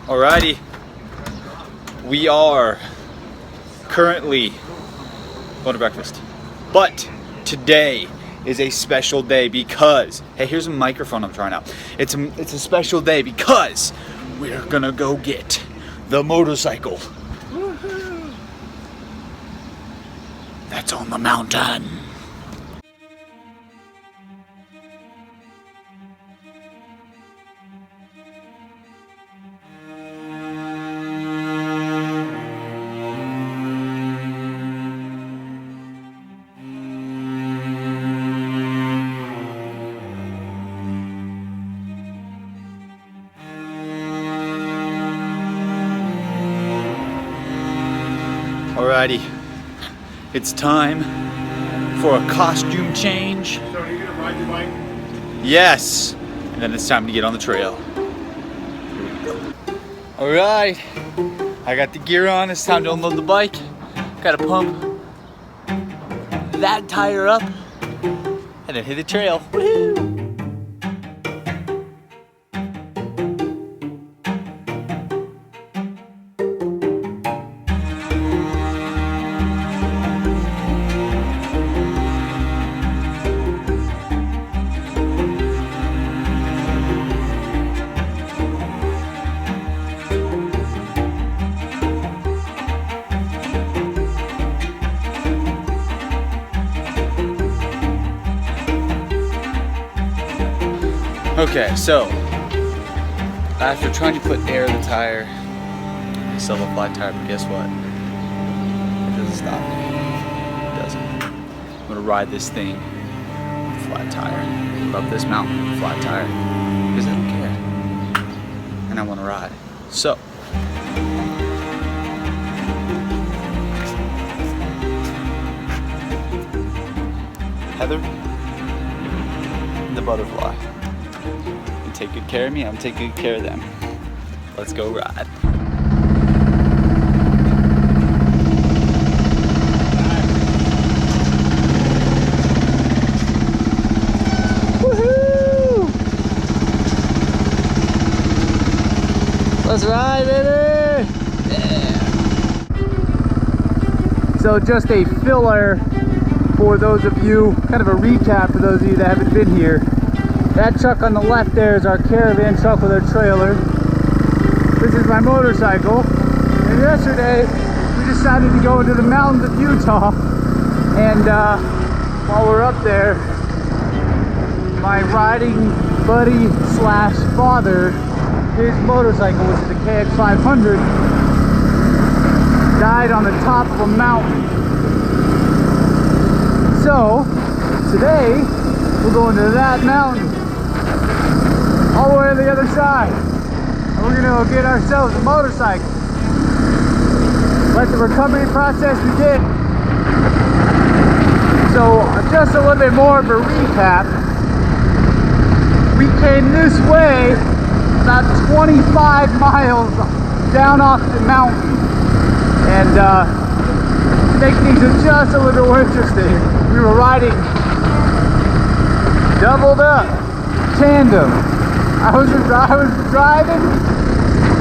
Alrighty, we are currently going to breakfast, but today is a special day because, hey, here's a microphone I'm trying out. It's a special day because we're gonna go get the motorcycle. Woohoo! That's on the mountain. Alrighty, it's time for a costume change. So are you gonna ride your bike? Yes, and then it's time to get on the trail. Here we go. Alright, I got the gear on, it's time to unload the bike. Gotta pump that tire up and then hit the trail. Woohoo! Okay, so after trying to put air in the tire, I still have a flat tire, but guess what? It doesn't stop. It doesn't. I'm gonna ride this thing with a flat tire. Love this mountain with a flat tire because I don't care, and I want to ride. So. Heather, the butterfly. Take good care of me, I'm taking good care of them. Let's go ride. Woohoo! Let's ride, baby! Yeah! So just a filler for those of you, kind of a recap for those of you that haven't been here. That truck on the left there is our caravan truck with our trailer. This is my motorcycle. And yesterday, we decided to go into the mountains of Utah. And while we're up there, my riding buddy slash father, his motorcycle, which is a KX500, died on the top of a mountain. So, today, we're going to that mountain. All the way to the other side. And we're gonna go get ourselves a motorcycle. Let the recovery process begin. So just a little bit more of a recap. We came this way about 25 miles down off the mountain. And to make things just a little more interesting, we were riding doubled up, tandem. I was driving,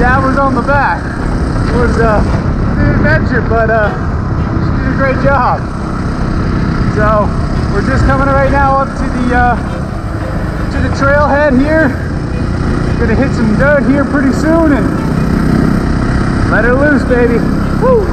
Dad was on the back. It was an adventure, but she did a great job. So we're just coming right now up to the trailhead here. Gonna hit some dirt here pretty soon and let her loose, baby. Woo!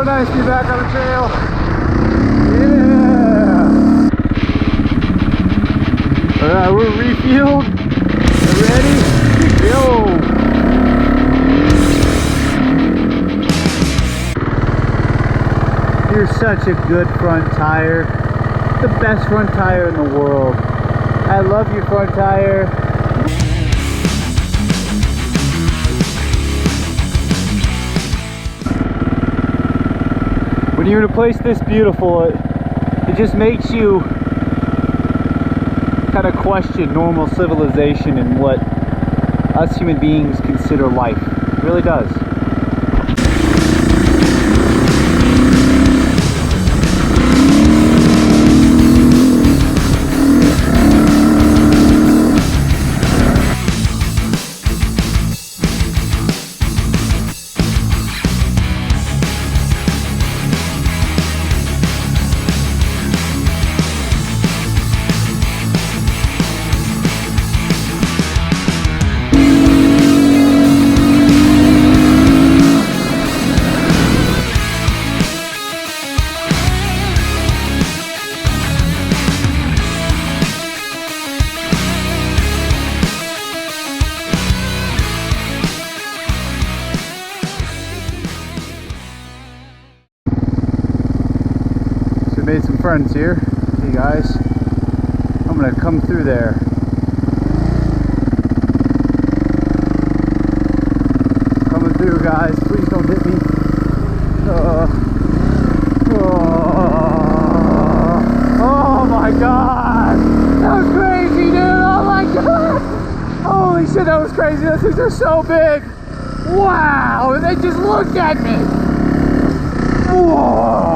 Nice to be back on the trail. Yeah. Alright, we're refueled. Ready to go. You're such a good front tire. The best front tire in the world. I love your front tire. you're in a place this beautiful, it just makes you kind of question normal civilization and what us human beings consider life. It really does. Made some friends here. Hey guys, I'm gonna come through there. Coming through, guys. Please don't hit me. Oh my god, that was crazy, dude. Oh my god, holy shit, that was crazy. Those things are so big. Wow, and they just looked at me. Whoa.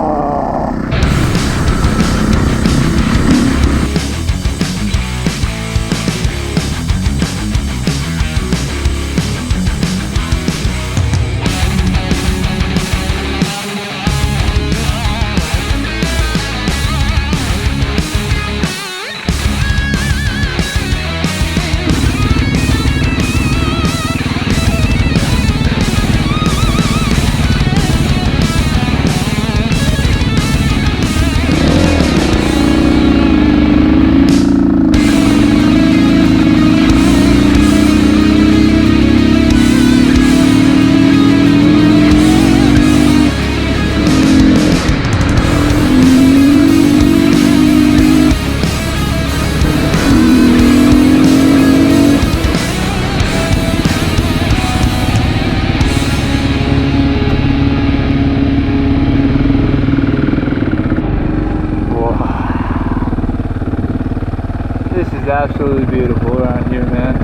Absolutely beautiful around here, man.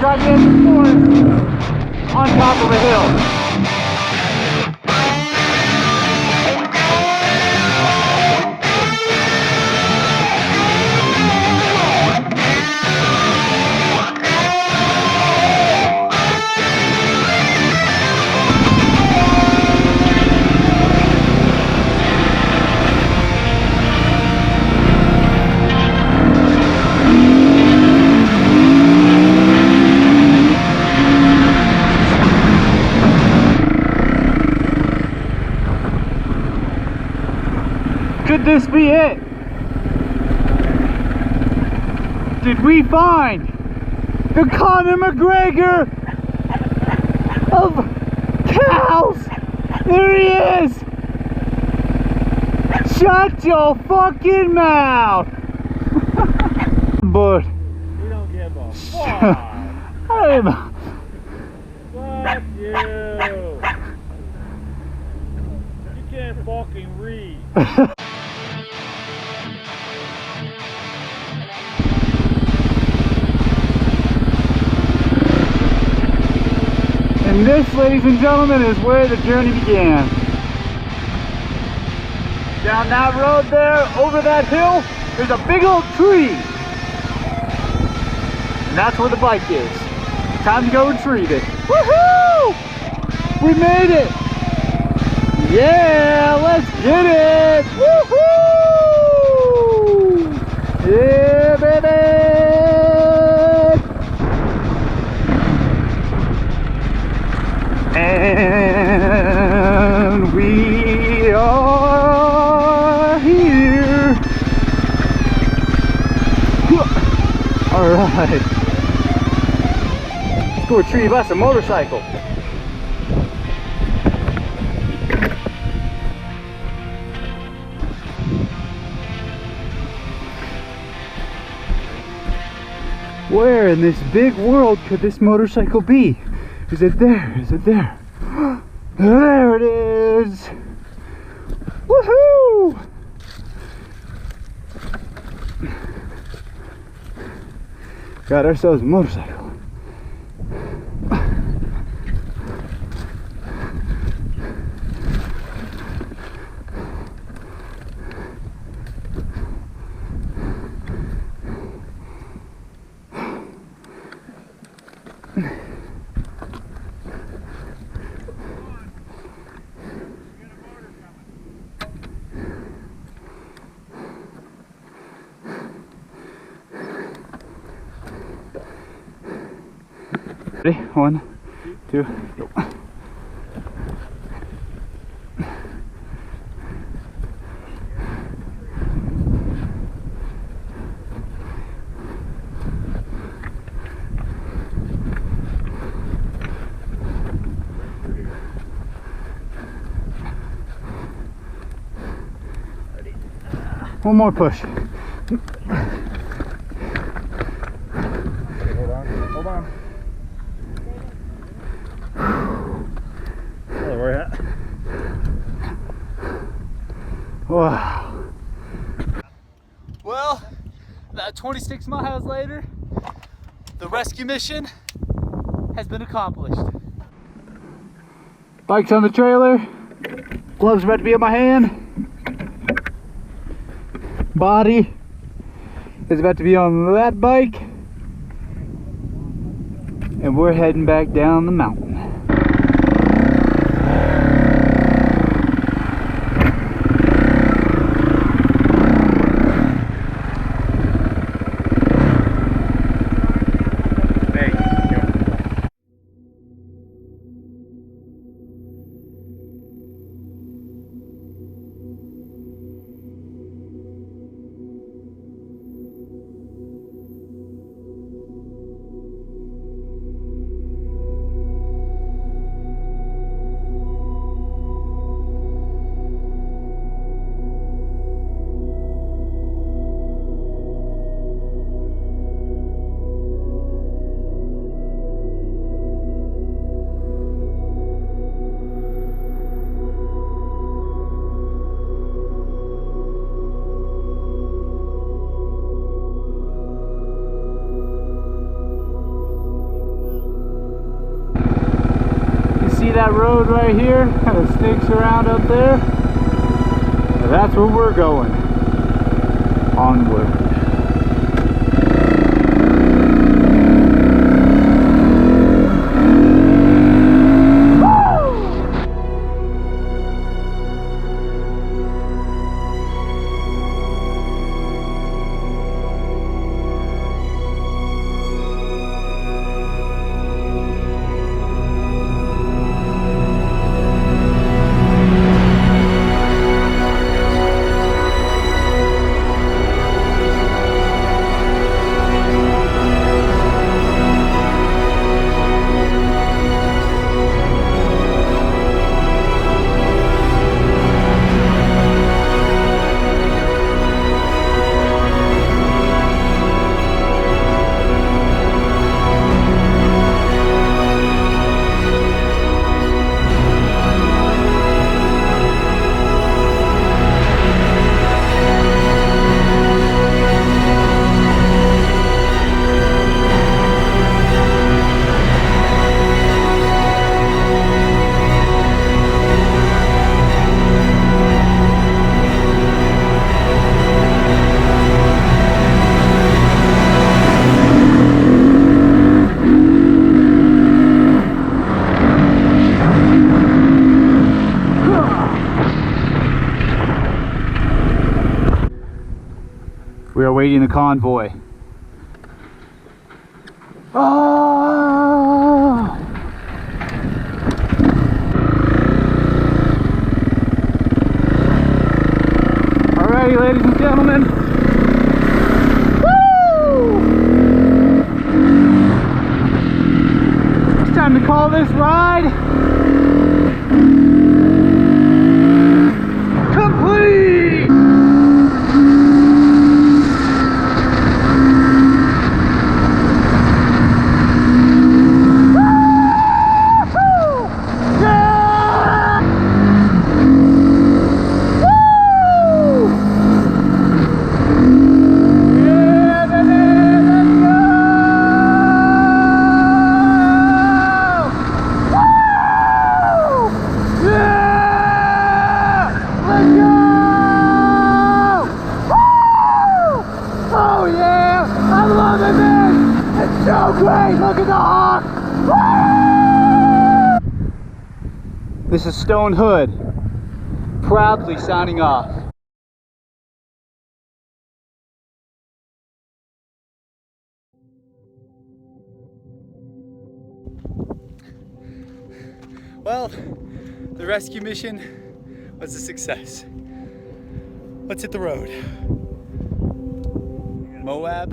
Gigantic forest on top of a hill. Could this be it? Did we find the Conor McGregor of cows? There he is! Shut your fucking mouth! But we don't give a fuck. Fuck you. You can't fucking read. And this, ladies and gentlemen, is where the journey began. Down that road there, over that hill, there's a big old tree. And that's where the bike is. Time to go retrieve it. Woohoo! We made it! Yeah, let's get it! Woohoo! Yeah, baby! And we are here. All right. Let's go retrieve us a motorcycle. Where in this big world could this motorcycle be? Is it there? Is it there? There it is! Woohoo! Got ourselves a motorcycle. Ready? 1, 2, go. One more push. Hold on. Hold on. Hello, where you at? Wow. Well, about 26 miles later, the rescue mission has been accomplished. Bike's on the trailer. Gloves about to be in my hand. Body is about to be on that bike. And we're heading back down the mountain. That road right here kind of snakes around up there. That's where we're going. Onward. awaiting the convoy. Oh! Alrighty, ladies and gentlemen. Woo! It's time to call this ride complete! So great! Look at the hawk! Woo! This is Stone Hood, proudly signing off. Well, the rescue mission was a success. Let's hit the road. Moab,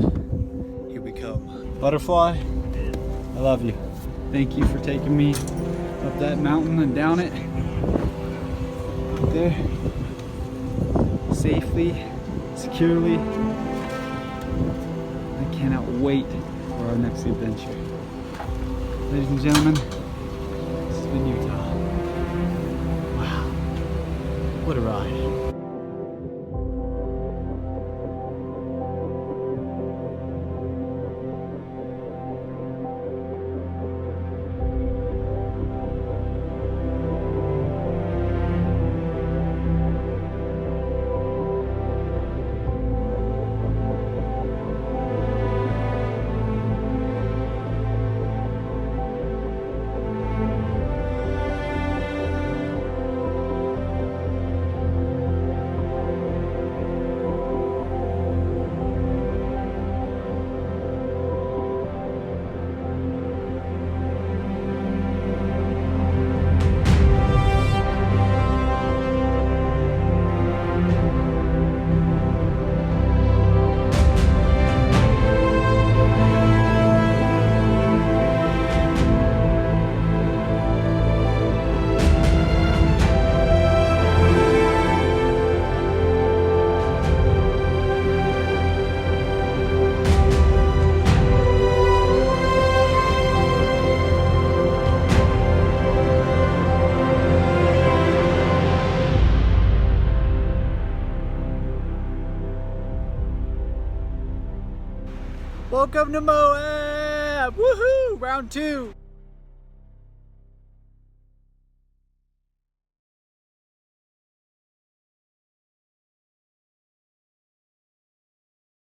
here we come. Butterfly, I love you. Thank you for taking me up that mountain and down it. Up there, safely, securely. I cannot wait for our next adventure. Ladies and gentlemen, this has been Utah. Wow, what a ride. Welcome to Moab! Woohoo! Round 2.